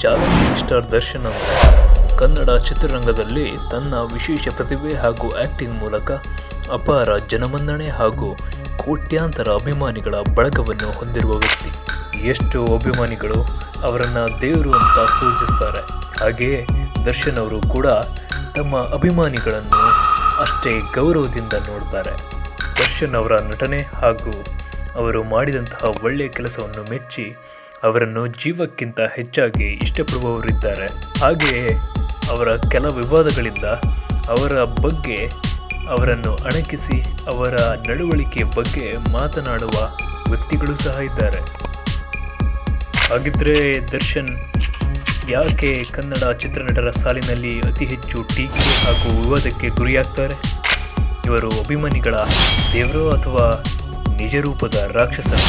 Challenging star Darshan ಅವರು ಕನ್ನಡ ಚಿತ್ರರಂಗದಲ್ಲಿ ತನ್ನ ವಿಶೇಷ ಪ್ರತಿಭೆ ಹಾಗೂ ಆಕ್ಟಿಂಗ್ ಮೂಲಕ ಅಪಾರ ಜನಮನ್ನಣೆ ಹಾಗೂ ಕೋಟ್ಯಾಂತರ ಅಭಿಮಾನಿಗಳ ಬಳಗವನ್ನು ಹೊಂದಿರುವ ವ್ಯಕ್ತಿ. ಎಷ್ಟು ಅಭಿಮಾನಿಗಳು ಅವರನ್ನು ದೇವರು ಅಂತ ಪೂಜಿಸ್ತಾರೆ. ಹಾಗೆಯೇ ದರ್ಶನ್ ಅವರು ಕೂಡ ತಮ್ಮ ಅಭಿಮಾನಿಗಳನ್ನು ಅಷ್ಟೇ ಗೌರವದಿಂದ ನೋಡ್ತಾರೆ. ದರ್ಶನ್ ಅವರ ನಟನೆ ಹಾಗೂ ಅವರು ಮಾಡಿದಂತಹ ಒಳ್ಳೆಯ ಕೆಲಸವನ್ನು ಮೆಚ್ಚಿ ಅವರನ್ನು ಜೀವಕ್ಕಿಂತ ಹೆಚ್ಚಾಗಿ ಇಷ್ಟಪಡುವವರಿದ್ದಾರೆ. ಹಾಗೆಯೇ ಅವರ ಕೆಲ ವಿವಾದಗಳಿಂದ ಅವರ ಬಗ್ಗೆ ಅವರನ್ನು ಅಣಕಿಸಿ ಅವರ ನಡವಳಿಕೆ ಬಗ್ಗೆ ಮಾತನಾಡುವ ವ್ಯಕ್ತಿಗಳು ಸಹ ಇದ್ದಾರೆ. ಹಾಗಿದ್ರೆ ದರ್ಶನ್ ಯಾಕೆ ಕನ್ನಡ ಚಿತ್ರನಟರ ಸಾಲಿನಲ್ಲಿ ಅತಿ ಹೆಚ್ಚು ಟೀಕೆ ಹಾಗೂ ವಿವಾದಕ್ಕೆ ಗುರಿಯಾಗ್ತಾರೆ? ಇವರು ಅಭಿಮಾನಿಗಳ ದೇವರೋ ಅಥವಾ ನಿಜರೂಪದ ರಾಕ್ಷಸರು?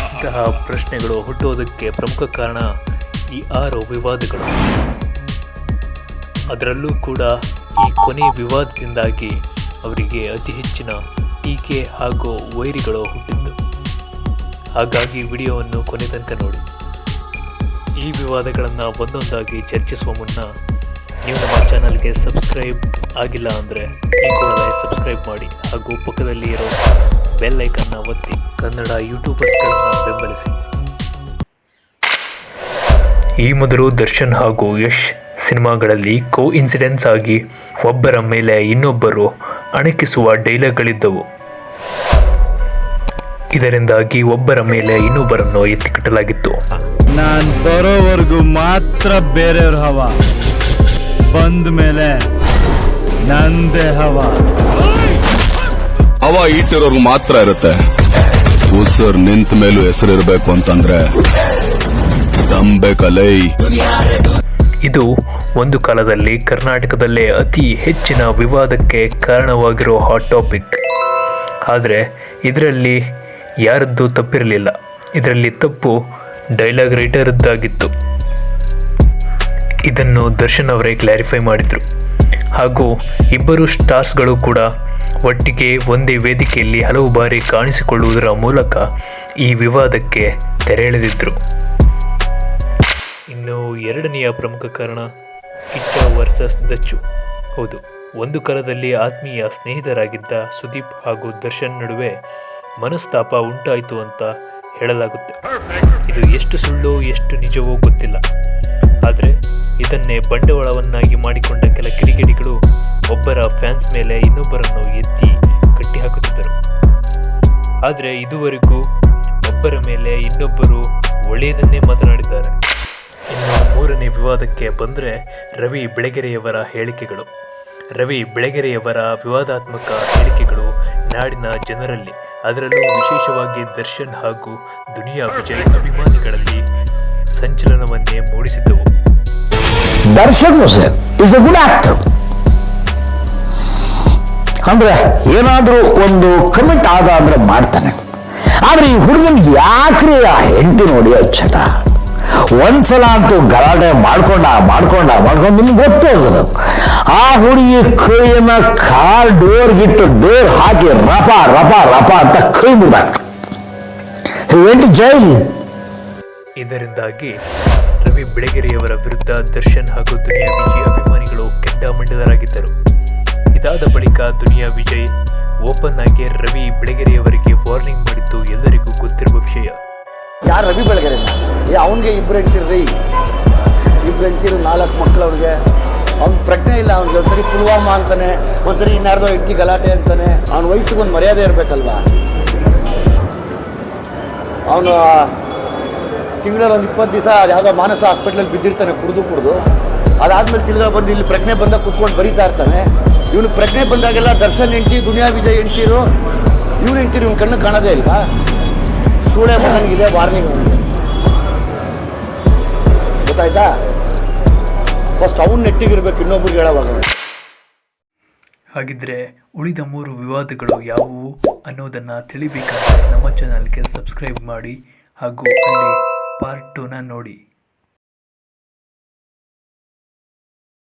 ಇಂತಹ ಪ್ರಶ್ನೆಗಳು ಹುಟ್ಟುವುದಕ್ಕೆ ಪ್ರಮುಖ ಕಾರಣ ಈ 6 ವಿವಾದಗಳು. ಅದರಲ್ಲೂ ಕೂಡ ಈ ಕೊನೆ ವಿವಾದದಿಂದಾಗಿ ಅವರಿಗೆ ಅತಿ ಹೆಚ್ಚಿನ ಟೀಕೆ ಹಾಗೂ ವೈರಿಗಳು ಹುಟ್ಟಿದ್ದು. ಹಾಗಾಗಿ ವಿಡಿಯೋವನ್ನು ಕೊನೆ ತನಕ ನೋಡಿ. ಈ ವಿವಾದಗಳನ್ನು ಒಂದೊಂದಾಗಿ ಚರ್ಚಿಸುವ ಮುನ್ನ ನೀವು ನಮ್ಮ ಚಾನಲ್ಗೆ ಸಬ್ಸ್ಕ್ರೈಬ್ ಆಗಿಲ್ಲ ಅಂದರೆ ಈ ಕೂಡಲೇ ಸಬ್ಸ್ಕ್ರೈಬ್ ಮಾಡಿ ಹಾಗೂ ಪಕ್ಕದಲ್ಲಿ ಇರೋ ಬೆಲ್ ಐಕನ್ನ ಒತ್ತಿ ಕನ್ನಡ ಯೂಟ್ಯೂಬರ್ಸ್ಗಳನ್ನು ಬೆಂಬಲಿಸಿ. ಈ ಮೊದಲು ದರ್ಶನ್ ಹಾಗೂ ಯಶ್ ಸಿನಿಮಾಗಳಲ್ಲಿ ಕೋಇನ್ಸಿಡೆನ್ಸ್ ಆಗಿ ಒಬ್ಬರ ಮೇಲೆ ಇನ್ನೊಬ್ಬರು ಅಣಕಿಸುವ ಡೈಲಾಗ್ಗಳಿದ್ದವು. ಇದರಿಂದಾಗಿ ಒಬ್ಬರ ಮೇಲೆ ಇನ್ನೊಬ್ಬರನ್ನು ಎತ್ತಿಕಟ್ಟಲಾಗಿತ್ತು. ನಾನು ಬರೋವರೆಗೂ ಮಾತ್ರ ಬೇರೆಯವ್ರ ಹವಾ, ಬಂದ ಮೇಲೆ ನಂದೇ ಹವಾ ಇಟ್ಟಿರೋರ್ಗು ಮಾತ್ರ ಇರುತ್ತೆ. ಉಸಿರು ನಿಂತ ಮೇಲೂ ಹೆಸರಿರ್ಬೇಕು ಅಂತಂದ್ರೆ ನಂಬೇಕಲೈ. ಇದು ಒಂದು ಕಾಲದಲ್ಲಿ ಕರ್ನಾಟಕದಲ್ಲೇ ಅತಿ ಹೆಚ್ಚಿನ ವಿವಾದಕ್ಕೆ ಕಾರಣವಾಗಿರೋ ಹಾಟ್ ಟಾಪಿಕ್. ಆದರೆ ಇದರಲ್ಲಿ ಯಾರದ್ದು ತಪ್ಪಿರಲಿಲ್ಲ. ಇದರಲ್ಲಿ ತಪ್ಪು ಡೈಲಾಗ್ ರೈಟರ್ದ್ದಾಗಿತ್ತು. ಇದನ್ನು ದರ್ಶನ್ ಅವರೇ ಕ್ಲಾರಿಫೈ ಮಾಡಿದರು. ಹಾಗೂ ಇಬ್ಬರು ಸ್ಟಾರ್ಸ್ಗಳು ಕೂಡ ಒಟ್ಟಿಗೆ ಒಂದೇ ವೇದಿಕೆಯಲ್ಲಿ ಹಲವು ಬಾರಿ ಕಾಣಿಸಿಕೊಳ್ಳುವುದರ ಮೂಲಕ ಈ ವಿವಾದಕ್ಕೆ ತೆರೆ ಎಳೆದಿದ್ದರು. ಇನ್ನು ಎರಡನೆಯ ಪ್ರಮುಖ ಕಾರಣ ಕಿಚ್ಚ ವರ್ಸಸ್ ದಚ್ಚು. ಹೌದು, ಒಂದು ಕಾಲದಲ್ಲಿ ಆತ್ಮೀಯ ಸ್ನೇಹಿತರಾಗಿದ್ದ ಸುದೀಪ್ ಹಾಗೂ ದರ್ಶನ್ ನಡುವೆ ಮನಸ್ತಾಪ ಉಂಟಾಯಿತು ಅಂತ ಹೇಳಲಾಗುತ್ತೆ. ಇದು ಎಷ್ಟು ಸುಳ್ಳು ಎಷ್ಟು ನಿಜವೋ ಗೊತ್ತಿಲ್ಲ. ಆದರೆ ಇದನ್ನೇ ಬಂಡವಾಳವನ್ನಾಗಿ ಮಾಡಿಕೊಂಡ ಕೆಲ ಕಿಡಿಗೇಡಿಗಳು ಒಬ್ಬರ ಫ್ಯಾನ್ಸ್ ಮೇಲೆ ಇನ್ನೊಬ್ಬರನ್ನು ಎತ್ತಿ ಕಟ್ಟಿ ಹಾಕುತ್ತಿದ್ದರು. ಆದರೆ ಇದುವರೆಗೂ ಒಬ್ಬರ ಮೇಲೆ ಇನ್ನೊಬ್ಬರು ಒಳ್ಳೆಯದನ್ನೇ ಮಾತನಾಡಿದ್ದಾರೆ. ಇನ್ನು ಮೂರನೇ ವಿವಾದಕ್ಕೆ ಬಂದರೆ ರವಿ ಬೆಳಗೆರೆಯವರ ಹೇಳಿಕೆಗಳು. ರವಿ ಬೆಳಗೆರೆಯವರ ವಿವಾದಾತ್ಮಕ ಹೇಳಿಕೆಗಳು ನಾಡಿನ ಜನರಲ್ಲಿ, ಅದರಲ್ಲೂ ವಿಶೇಷವಾಗಿ ದರ್ಶನ್ ಹಾಗೂ ದುನಿಯಾ ವಿಜಯ್ ಅಭಿಮಾನಿಗಳಲ್ಲಿ ಸಂಚಲನವನ್ನೇ ಮೂಡಿಸಿದ್ದವು. Darshan is a good actor. ಅಂದ್ರೆ ಏನಾದ್ರೂ ಒಂದು ಕಮಿಟ್ ಆದ ಅಂದ್ರೆ ಮಾಡ್ತಾನೆ. ಆದ್ರೆ ಈ ಹುಡುಗನಿಗೆ ಯಾಕ್ರಿ ಆ ಹೆಂಡತಿ ನೋಡಿ ಅಚ್ಚಟ. ಒಂದ್ಸಲ ಅಂತೂ ಗಲಾಟೆ ಮಾಡ್ಕೊಂಡ ನಿಮ್ಗೆ ಗೊತ್ತೋದು. ಆ ಹುಡುಗಿ ಕೈಯನ್ನ ಕಾರ್ ಡೋರ್ಗಿಟ್ಟು ಡೋರ್ ಹಾಕಿ ರಪ ರಪ ರಪ ಅಂತ ಕೈ ಮುರಿದಾಕ ಜೈಲ್. ಇದರಿಂದಾಗಿ ರವಿ ಬೆಳಗೆರೆಯವರ ವಿರುದ್ಧ ದರ್ಶನ್ ಹಾಗೂ ದುನಿಯಾ ವಿಜಯ್ ಅಭಿಮಾನಿಗಳು ಕೆಂಡಾಮಂಡಲರಾಗಿದ್ದರು. ಇದಾದ ಬಳಿಕ ದುನಿಯಾ ವಿಜಯ್ ಓಪನ್ ಆಗಿ ರವಿ ಬೆಳಗೆರೆಯವರಿಗೆ ವಾರ್ನಿಂಗ್ ಮಾಡಿದ್ದು ಎಲ್ಲರಿಗೂ ಗೊತ್ತಿರುವ ವಿಷಯ. ಯಾರು ರವಿ ಬೆಳಗೆರೆ? ಅವನಿಗೆ 2 ಹೆಂಡ್ತಿರ್ರಿ, 2 ಹೆಂಡ್ತಿರು 4 ಮಕ್ಕಳು. ಅವ್ರಿಗೆ ಅವ್ನು ಪ್ರಜ್ಞೆ ಇಲ್ಲ. ಅವ್ನಿಗೆ ಒಂದ್ಸರಿ ಪುಲ್ವಾಮಾ ಅಂತಾನೆ, ಒಂದ್ಸರಿ ಇನ್ಯಾರ್ದೋ ಹೆಂಡ್ತಿ ಗಲಾಟೆ ಅಂತಾನೆ. ಅವ್ನ ವಯಸ್ಸಿಗೆ ಒಂದು ಮರ್ಯಾದೆ ಇರಬೇಕಲ್ವಾ? ಅವನು ತಿಂಗಳಲ್ಲಿ ಒಂದು 20 ದಿವಸ ಯಾವುದೋ ಮಾನಸ ಹಾಸ್ಪಿಟ್ಲಲ್ಲಿ ಬಿದ್ದಿರ್ತಾನೆ ಕುಡಿದು. ಅದಾದ್ಮೇಲೆ ತಿರ್ಗಾ ಬಂದು ಇಲ್ಲಿ ಪ್ರಜ್ಞೆ ಬಂದಾಗ ಕುತ್ಕೊಂಡು ಬರೀತಾ ಇರ್ತಾನೆ. ಇವನು ಪ್ರಜ್ಞೆ ಬಂದಾಗೆಲ್ಲ ದರ್ಶನ್ ಹೆಂಡ್ತಿ, ದುನಿಯಾ ವಿಜಯ್ ಹೆಂಡ್ತಿರು, ಇವನು ಹೆಂಡ್ತಿರು ಇವ್ನ ಕಣ್ಣು ಕಾಣೋದೇ ಇಲ್ವಾ? ಸೂಳೆ ನನಗಿದೆ ವಾರ್ನಿಂಗ್. ಗೊತ್ತಾಯ್ತಾ? ಫಸ್ಟ್ ಅವ್ನು ನೆಟ್ಟಿಗಿರ್ಬೇಕು, ಇನ್ನೊಬ್ರಿಗೆ ಹೇಳೋವಾಗ. ಹಾಗಿದ್ರೆ ಉಳಿದ 3 ವಿವಾದಗಳು ಯಾವುವು ಅನ್ನೋದನ್ನು ತಿಳಿಬೇಕಾದ್ರೆ ನಮ್ಮ ಚಾನಲ್ಗೆ ಸಬ್ಸ್ಕ್ರೈಬ್ ಮಾಡಿ ಹಾಗೂ ಅಲ್ಲಿ ಪಾರ್ಟ್ 2ನ ನೋಡಿ.